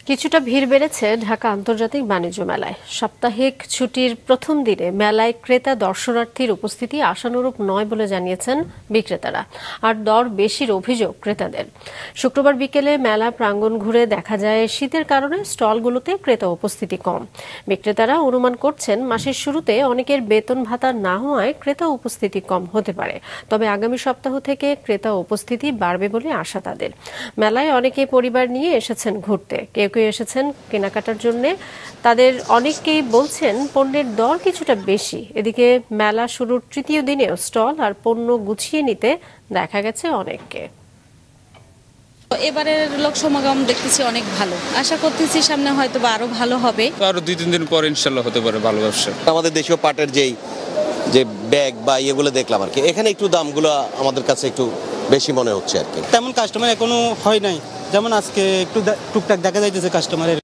কিছুটা ভিড় বেড়েছে ঢাকা আন্তর্জাতিক বাণিজ্য মেলায়। সাপ্তাহিক ছুটির প্রথম দিনে মেলায় ক্রেতা দর্শনার্থীর উপস্থিতি আশানুরূপ নয় বলে জানিয়েছেন বিক্রেতারা, আর দর বেশির অভিযোগ ক্রেতাদের। শুক্রবার বিকেলে মেলা প্রাঙ্গণ ঘুরে দেখা যায় শীতের কারণে স্টলগুলোতে ক্রেতা উপস্থিতি কম। বিক্রেতারা অনুমান করছেন মাসের শুরুতে অনেকের বেতন ভাতা না হওয়ায় ক্রেতা উপস্থিতি কম হতে পারে, তবে আগামী সপ্তাহ থেকে ক্রেতা উপস্থিতি বাড়বে বলে আশা তাদের। মেলায় অনেকে পরিবার নিয়ে এসেছেন ঘুরতে, কেউ এসেছেন কেনাকাটার জন্য। তাদের অনেকেই বলছেন পণ্যের দর কিছুটা বেশি। এদিকে মেলা শুরুর তৃতীয় দিনেও স্টল আর পণ্য গুছিয়ে নিতে দেখা গেছে অনেককে। এবারের লোক সমাগম দেখতেছি অনেক ভালো, আশা করতেছি সামনে হয়তো আরো ভালো হবে। আরো 2-3 দিন পর ইনশাল্লাহ হতে পারে ভালো ব্যবসা। আমাদের দেশীয় পাটের যে ব্যাগ বা ইয়েগুলো দেখলাম আর কি, এখানে একটু দামগুলো আমাদের কাছে একটু বেশি মনে হচ্ছে আর কি। তেমন কাস্টমার এখনো হয় নাই, যেমন আজকে একটু টুকটাক দেখা যাইতেছে কাস্টমারের।